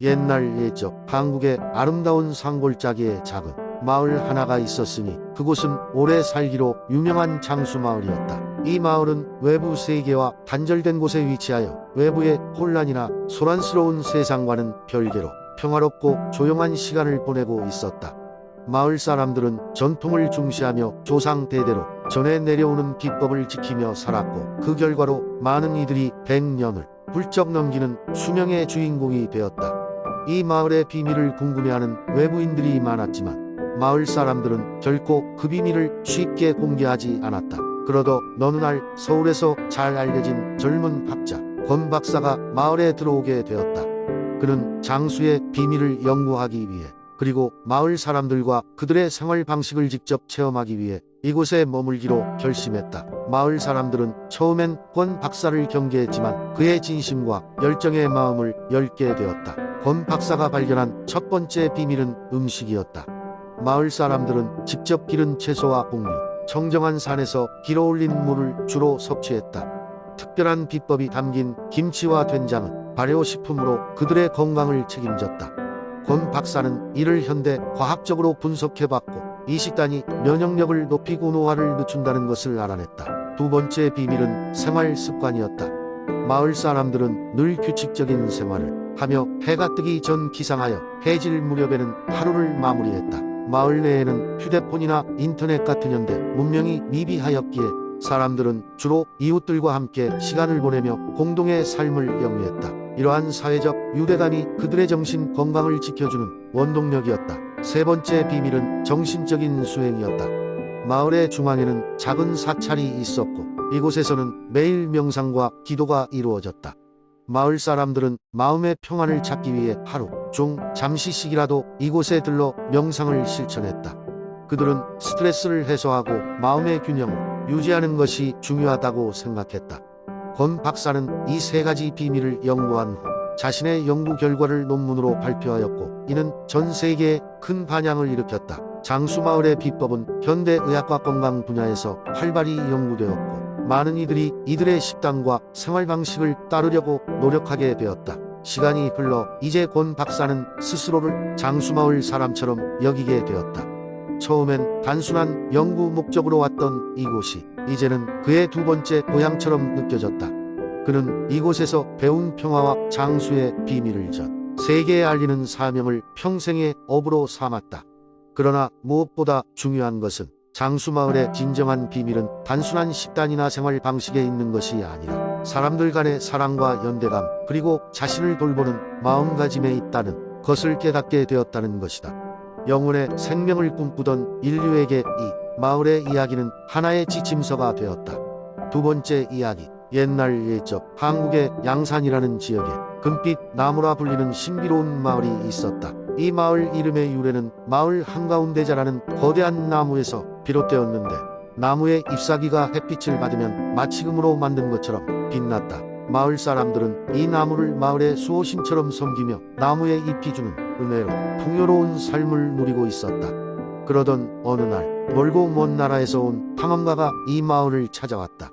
옛날 옛적 한국의 아름다운 산골짜기에 작은 마을 하나가 있었으니 그곳은 오래 살기로 유명한 장수마을이었다. 이 마을은 외부 세계와 단절된 곳에 위치하여 외부의 혼란이나 소란스러운 세상과는 별개로 평화롭고 조용한 시간을 보내고 있었다. 마을 사람들은 전통을 중시하며 조상 대대로 전해 내려오는 비법을 지키며 살았고, 그 결과로 많은 이들이 100년을 훌쩍 넘기는 수명의 주인공이 되었다. 이 마을의 비밀을 궁금해하는 외부인들이 많았지만 마을 사람들은 결코 그 비밀을 쉽게 공개하지 않았다. 그러던 어느 날 서울에서 잘 알려진 젊은 학자 권 박사가 마을에 들어오게 되었다. 그는 장수의 비밀을 연구하기 위해, 그리고 마을 사람들과 그들의 생활 방식을 직접 체험하기 위해 이곳에 머물기로 결심했다. 마을 사람들은 처음엔 권 박사를 경계했지만 그의 진심과 열정의 마음을 열게 되었다. 권 박사가 발견한 첫 번째 비밀은 음식이었다. 마을 사람들은 직접 기른 채소와 곡류, 청정한 산에서 길어올린 물을 주로 섭취했다. 특별한 비법이 담긴 김치와 된장은 발효식품으로 그들의 건강을 책임졌다. 권 박사는 이를 현대 과학적으로 분석해봤고, 이 식단이 면역력을 높이고 노화를 늦춘다는 것을 알아냈다. 두 번째 비밀은 생활 습관이었다. 마을 사람들은 늘 규칙적인 생활을 하며 해가 뜨기 전 기상하여 해질 무렵에는 하루를 마무리했다. 마을 내에는 휴대폰이나 인터넷 같은 현대 문명이 미비하였기에 사람들은 주로 이웃들과 함께 시간을 보내며 공동의 삶을 영위했다. 이러한 사회적 유대감이 그들의 정신 건강을 지켜주는 원동력이었다. 세 번째 비밀은 정신적인 수행이었다. 마을의 중앙에는 작은 사찰이 있었고, 이곳에서는 매일 명상과 기도가 이루어졌다. 마을 사람들은 마음의 평안을 찾기 위해 하루 중 잠시씩이라도 이곳에 들러 명상을 실천했다. 그들은 스트레스를 해소하고 마음의 균형을 유지하는 것이 중요하다고 생각했다. 권 박사는 이 세 가지 비밀을 연구한 후 자신의 연구 결과를 논문으로 발표하였고, 이는 전 세계에 큰 반향을 일으켰다. 장수마을의 비법은 현대의학과 건강 분야에서 활발히 연구되었고, 많은 이들이 이들의 식단과 생활 방식을 따르려고 노력하게 되었다. 시간이 흘러 이제 권 박사는 스스로를 장수마을 사람처럼 여기게 되었다. 처음엔 단순한 연구 목적으로 왔던 이곳이 이제는 그의 두 번째 고향처럼 느껴졌다. 그는 이곳에서 배운 평화와 장수의 비밀을 전 세계에 알리는 사명을 평생의 업으로 삼았다. 그러나 무엇보다 중요한 것은 장수마을의 진정한 비밀은 단순한 식단이나 생활 방식에 있는 것이 아니라 사람들 간의 사랑과 연대감, 그리고 자신을 돌보는 마음가짐에 있다는 것을 깨닫게 되었다는 것이다. 영혼의 생명을 꿈꾸던 인류에게 이 마을의 이야기는 하나의 지침서가 되었다. 두 번째 이야기. 옛날 옛적 한국의 양산이라는 지역에 금빛 나무라 불리는 신비로운 마을이 있었다. 이 마을 이름의 유래는 마을 한가운데 자라는 거대한 나무에서 비롯되었는데, 나무의 잎사귀가 햇빛을 받으면 마치 금으로 만든 것처럼 빛났다. 마을 사람들은 이 나무를 마을의 수호신처럼 섬기며 나무의 잎이 주는 은혜로 풍요로운 삶을 누리고 있었다. 그러던 어느 날 멀고 먼 나라에서 온 탐험가가 이 마을을 찾아왔다.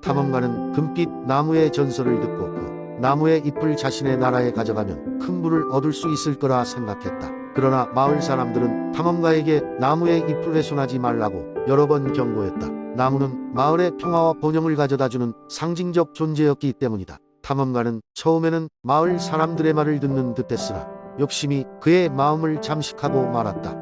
탐험가는 금빛 나무의 전설을 듣고 그 나무의 잎을 자신의 나라에 가져가면 큰 부를 얻을 수 있을 거라 생각했다. 그러나 마을 사람들은 탐험가에게 나무의 잎을 훼손하지 말라고 여러 번 경고했다. 나무는 마을의 평화와 번영을 가져다주는 상징적 존재였기 때문이다. 탐험가는 처음에는 마을 사람들의 말을 듣는 듯했으나 욕심이 그의 마음을 잠식하고 말았다.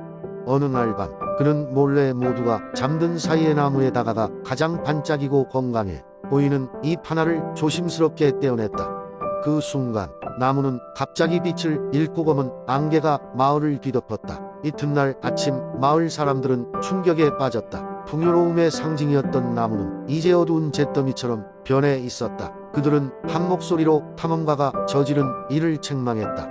어느 날 밤 그는 몰래 모두가 잠든 사이의 나무에 다가가 가장 반짝이고 건강해 보이는 잎 하나를 조심스럽게 떼어냈다. 그 순간 나무는 갑자기 빛을 잃고 검은 안개가 마을을 뒤덮었다. 이튿날 아침 마을 사람들은 충격에 빠졌다. 풍요로움의 상징이었던 나무는 이제 어두운 잿더미처럼 변해 있었다. 그들은 한 목소리로 탐험가가 저지른 일을 책망했다.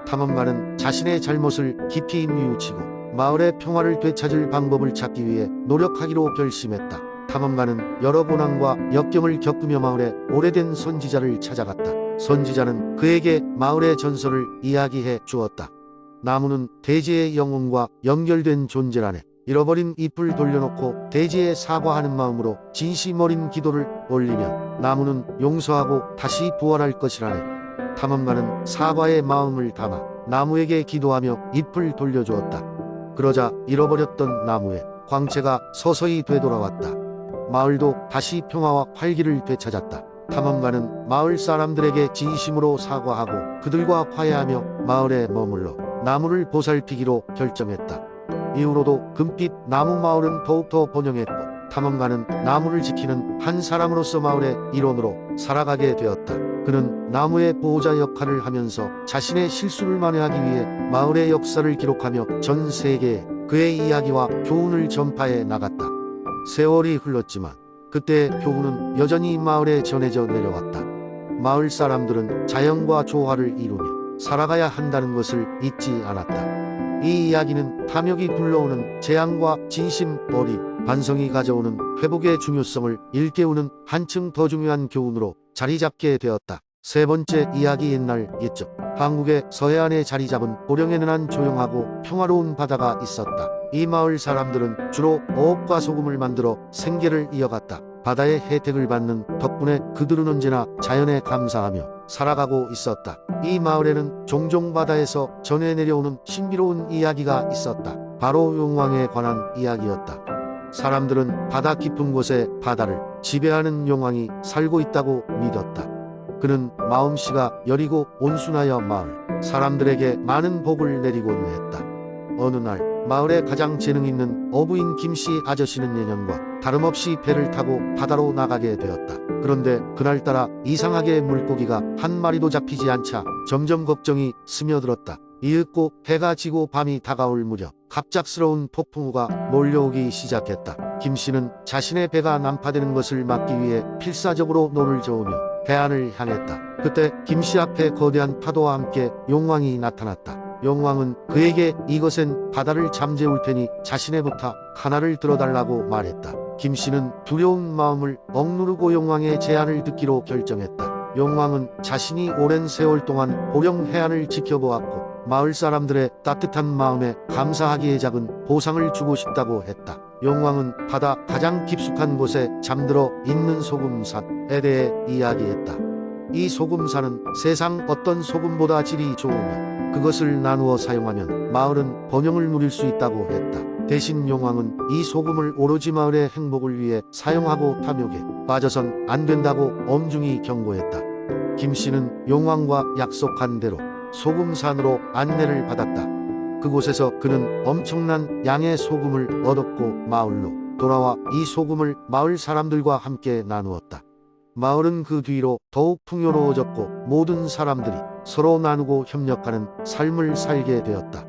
탐험가는 자신의 잘못을 깊이 뉘우치고 마을의 평화를 되찾을 방법을 찾기 위해 노력하기로 결심했다. 탐험가는 여러 고난과 역경을 겪으며 마을의 오래된 선지자를 찾아갔다. 선지자는 그에게 마을의 전설을 이야기해 주었다. 나무는 대지의 영혼과 연결된 존재라네. 잃어버린 잎을 돌려놓고 대지에 사과하는 마음으로 진심 어린 기도를 올리면 나무는 용서하고 다시 부활할 것이라네. 탐험가는 사과의 마음을 담아 나무에게 기도하며 잎을 돌려주었다. 그러자 잃어버렸던 나무에 광채가 서서히 되돌아왔다. 마을도 다시 평화와 활기를 되찾았다. 탐험가는 마을 사람들에게 진심으로 사과하고 그들과 화해하며 마을에 머물러 나무를 보살피기로 결정했다. 이후로도 금빛 나무 마을은 더욱더 번영했고 탐험가는 나무를 지키는 한 사람으로서 마을의 일원으로 살아가게 되었다. 그는 나무의 보호자 역할을 하면서 자신의 실수를 만회하기 위해 마을의 역사를 기록하며 전 세계에 그의 이야기와 교훈을 전파해 나갔다. 세월이 흘렀지만 그때의 교훈은 여전히 마을에 전해져 내려왔다. 마을 사람들은 자연과 조화를 이루며 살아가야 한다는 것을 잊지 않았다. 이 이야기는 탐욕이 불러오는 재앙과 진심 어린 반성이 가져오는 회복의 중요성을 일깨우는 한층 더 중요한 교훈으로 자리 잡게 되었다. 세 번째 이야기. 옛날 옛적 한국의 서해안에 자리 잡은 고령에는 한 조용하고 평화로운 바다가 있었다. 이 마을 사람들은 주로 어업과 소금을 만들어 생계를 이어갔다. 바다의 혜택을 받는 덕분에 그들은 언제나 자연에 감사하며 살아가고 있었다. 이 마을에는 종종 바다에서 전해 내려오는 신비로운 이야기가 있었다. 바로 용왕에 관한 이야기였다. 사람들은 바다 깊은 곳에 바다를 지배하는 용왕이 살고 있다고 믿었다. 그는 마음씨가 여리고 온순하여 마을 사람들에게 많은 복을 내리곤 했다. 어느 날 마을의 가장 재능 있는 어부인 김씨 아저씨는 내년과 다름없이 배를 타고 바다로 나가게 되었다. 그런데 그날따라 이상하게 물고기가 한 마리도 잡히지 않자 점점 걱정이 스며들었다. 이윽고 해가 지고 밤이 다가올 무렵 갑작스러운 폭풍우가 몰려오기 시작했다. 김씨는 자신의 배가 난파되는 것을 막기 위해 필사적으로 노를 저으며 해안을 향했다. 그때 김씨 앞에 거대한 파도와 함께 용왕이 나타났다. 용왕은 그에게 이것엔 바다를 잠재울 테니 자신의 부탁 하나를 들어달라고 말했다. 김씨는 두려운 마음을 억누르고 용왕의 제안을 듣기로 결정했다. 용왕은 자신이 오랜 세월 동안 보령 해안을 지켜보았고 마을 사람들의 따뜻한 마음에 감사하기에 작은 보상을 주고 싶다고 했다. 용왕은 바다 가장 깊숙한 곳에 잠들어 있는 소금산에 대해 이야기했다. 이 소금산은 세상 어떤 소금보다 질이 좋으며 그것을 나누어 사용하면 마을은 번영을 누릴 수 있다고 했다. 대신 용왕은 이 소금을 오로지 마을의 행복을 위해 사용하고 탐욕에 빠져선 안 된다고 엄중히 경고했다. 김씨는 용왕과 약속한 대로 소금산으로 안내를 받았다. 그곳에서 그는 엄청난 양의 소금을 얻었고 마을로 돌아와 이 소금을 마을 사람들과 함께 나누었다. 마을은 그 뒤로 더욱 풍요로워졌고 모든 사람들이 서로 나누고 협력하는 삶을 살게 되었다.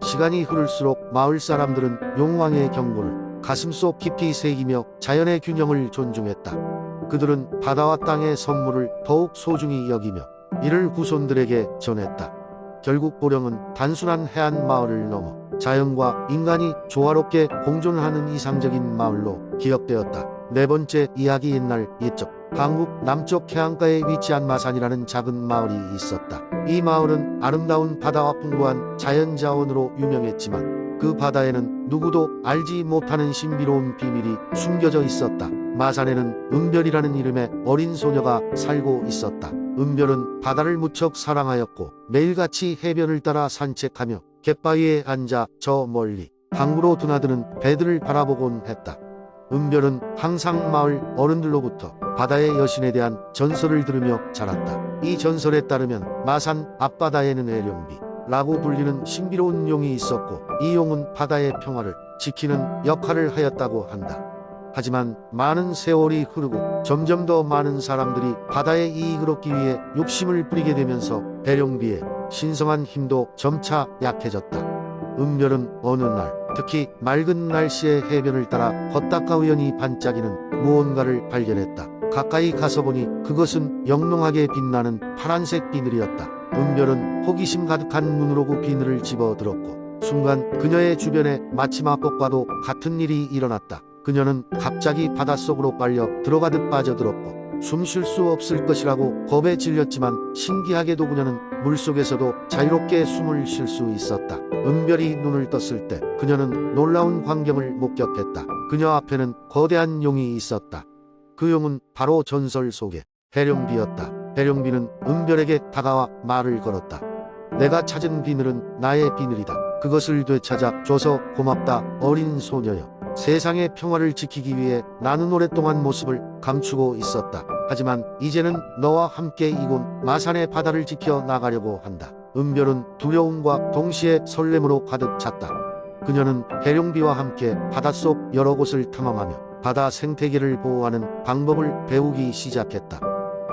시간이 흐를수록 마을 사람들은 용왕의 경고를 가슴속 깊이 새기며 자연의 균형을 존중했다. 그들은 바다와 땅의 선물을 더욱 소중히 여기며 이를 후손들에게 전했다. 결국 보령은 단순한 해안 마을을 넘어 자연과 인간이 조화롭게 공존하는 이상적인 마을로 기억되었다. 네 번째 이야기. 옛날 옛적 한국 남쪽 해안가에 위치한 마산이라는 작은 마을이 있었다. 이 마을은 아름다운 바다와 풍부한 자연자원으로 유명했지만 그 바다에는 누구도 알지 못하는 신비로운 비밀이 숨겨져 있었다. 마산에는 은별이라는 이름의 어린 소녀가 살고 있었다. 은별은 바다를 무척 사랑하였고 매일같이 해변을 따라 산책하며 갯바위에 앉아 저 멀리 항구로 드나드는 배들을 바라보곤 했다. 은별은 항상 마을 어른들로부터 바다의 여신에 대한 전설을 들으며 자랐다. 이 전설에 따르면 마산 앞바다에는 애룡비라고 불리는 신비로운 용이 있었고 이 용은 바다의 평화를 지키는 역할을 하였다고 한다. 하지만 많은 세월이 흐르고 점점 더 많은 사람들이 바다의 이익을 얻기 위해 욕심을 부리게 되면서 애룡비의 신성한 힘도 점차 약해졌다. 은별은 어느 날 특히 맑은 날씨에 해변을 따라 걷다가 우연히 반짝이는 무언가를 발견했다. 가까이 가서 보니 그것은 영롱하게 빛나는 파란색 비늘이었다. 은별은 호기심 가득한 눈으로 그 비늘을 집어들었고 순간 그녀의 주변에 마치 마법과도 같은 일이 일어났다. 그녀는 갑자기 바닷속으로 빨려 들어가듯 빠져들었고 숨 쉴 수 없을 것이라고 겁에 질렸지만 신기하게도 그녀는 물속에서도 자유롭게 숨을 쉴 수 있었다. 은별이 눈을 떴을 때 그녀는 놀라운 광경을 목격했다. 그녀 앞에는 거대한 용이 있었다. 그 용은 바로 전설 속의 해룡비였다. 해룡비는 은별에게 다가와 말을 걸었다. 내가 찾은 비늘은 나의 비늘이다. 그것을 되찾아 줘서 고맙다, 어린 소녀여. 세상의 평화를 지키기 위해 나는 오랫동안 모습을 감추고 있었다. 하지만 이제는 너와 함께 이곳 마산의 바다를 지켜 나가려고 한다. 은별은 두려움과 동시에 설렘으로 가득 찼다. 그녀는 해룡비와 함께 바닷속 여러 곳을 탐험하며 바다 생태계를 보호하는 방법을 배우기 시작했다.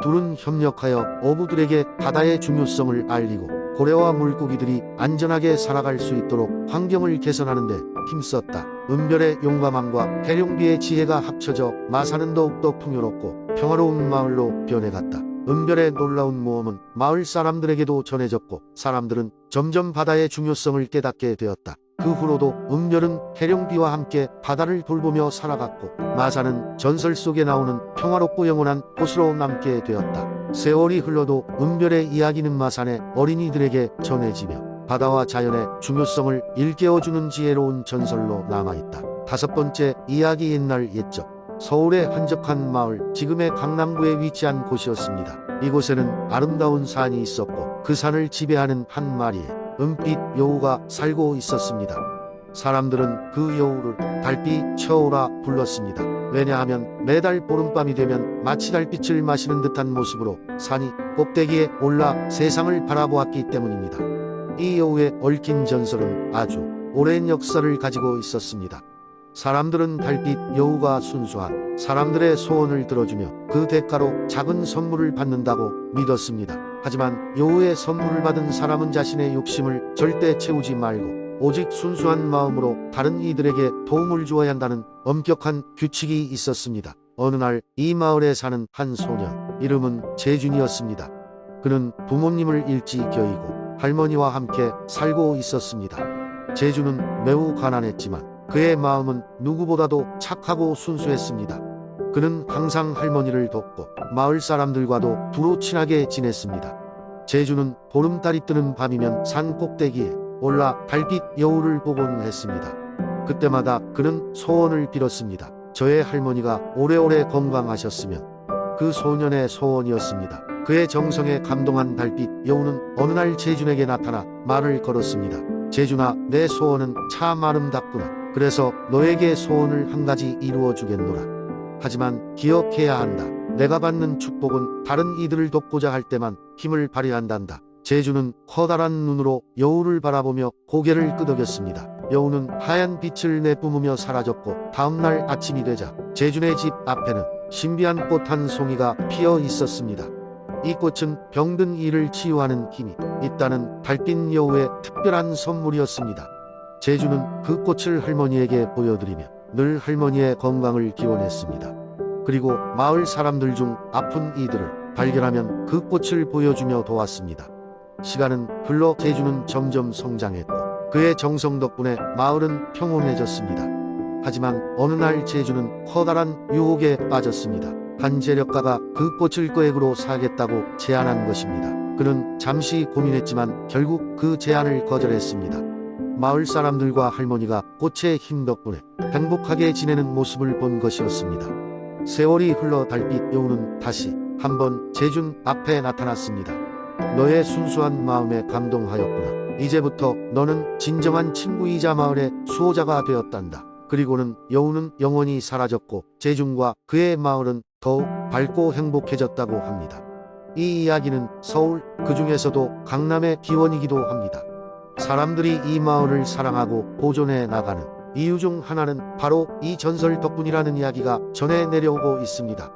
둘은 협력하여 어부들에게 바다의 중요성을 알리고 고래와 물고기들이 안전하게 살아갈 수 있도록 환경을 개선하는 데 힘썼다. 은별의 용감함과 해룡비의 지혜가 합쳐져 마산은 더욱더 풍요롭고 평화로운 마을로 변해갔다. 은별의 놀라운 모험은 마을 사람들에게도 전해졌고 사람들은 점점 바다의 중요성을 깨닫게 되었다. 그 후로도 은별은 해룡비와 함께 바다를 돌보며 살아갔고 마산은 전설 속에 나오는 평화롭고 영원한 곳으로 남게 되었다. 세월이 흘러도 은별의 이야기는 마산의 어린이들에게 전해지며 바다와 자연의 중요성을 일깨워주는 지혜로운 전설로 남아있다. 다섯 번째 이야기. 옛날 옛적 서울의 한적한 마을, 지금의 강남구에 위치한 곳이었습니다. 이곳에는 아름다운 산이 있었고 그 산을 지배하는 한 마리의 은빛 여우가 살고 있었습니다. 사람들은 그 여우를 달빛 처우라 불렀습니다. 왜냐하면 매달 보름밤이 되면 마치 달빛을 마시는 듯한 모습으로 산이 꼭대기에 올라 세상을 바라보았기 때문입니다. 이 여우의 얽힌 전설은 아주 오랜 역사를 가지고 있었습니다. 사람들은 달빛 여우가 순수한 사람들의 소원을 들어주며 그 대가로 작은 선물을 받는다고 믿었습니다. 하지만 여우의 선물을 받은 사람은 자신의 욕심을 절대 채우지 말고 오직 순수한 마음으로 다른 이들에게 도움을 주어야 한다는 엄격한 규칙이 있었습니다. 어느 날 이 마을에 사는 한 소년, 이름은 재준이었습니다. 그는 부모님을 일찍 겨이고 할머니와 함께 살고 있었습니다. 재준은 매우 가난했지만 그의 마음은 누구보다도 착하고 순수했습니다. 그는 항상 할머니를 돕고 마을 사람들과도 두루 친하게 지냈습니다. 재준은 보름달이 뜨는 밤이면 산 꼭대기에 올라 달빛 여우를 보곤 했습니다. 그때마다 그는 소원을 빌었습니다. 저의 할머니가 오래오래 건강하셨으면. 그 소년의 소원이었습니다. 그의 정성에 감동한 달빛 여우는 어느 날 재준에게 나타나 말을 걸었습니다. 재준아, 내 소원은 참 아름답구나. 그래서 너에게 소원을 한 가지 이루어 주겠노라. 하지만 기억해야 한다. 내가 받는 축복은 다른 이들을 돕고자 할 때만 힘을 발휘한단다. 재준은 커다란 눈으로 여우를 바라보며 고개를 끄덕였습니다. 여우는 하얀 빛을 내뿜으며 사라졌고 다음날 아침이 되자 재준의 집 앞에는 신비한 꽃 한 송이가 피어 있었습니다. 이 꽃은 병든 이를 치유하는 힘이 있다는 달빛 여우의 특별한 선물이었습니다. 재준은 그 꽃을 할머니에게 보여드리며 늘 할머니의 건강을 기원했습니다. 그리고 마을 사람들 중 아픈 이들을 발견하면 그 꽃을 보여주며 도왔습니다. 시간은 흘러 재준은 점점 성장했고 그의 정성 덕분에 마을은 평온해졌습니다. 하지만 어느 날 재준은 커다란 유혹에 빠졌습니다. 한 재력가가 그 꽃을 거액으로 사겠다고 제안한 것입니다. 그는 잠시 고민했지만 결국 그 제안을 거절했습니다. 마을 사람들과 할머니가 꽃의 힘 덕분에 행복하게 지내는 모습을 본 것이었습니다. 세월이 흘러 달빛 여우는 다시 한번 재준 앞에 나타났습니다. 너의 순수한 마음에 감동하였구나. 이제부터 너는 진정한 친구이자 마을의 수호자가 되었단다. 그리고는 여우는 영원히 사라졌고 재준과 그의 마을은 더욱 밝고 행복해졌다고 합니다. 이 이야기는 서울, 그 중에서도 강남의 기원이기도 합니다. 사람들이 이 마을을 사랑하고 보존해 나가는 이유 중 하나는 바로 이 전설 덕분이라는 이야기가 전해 내려오고 있습니다.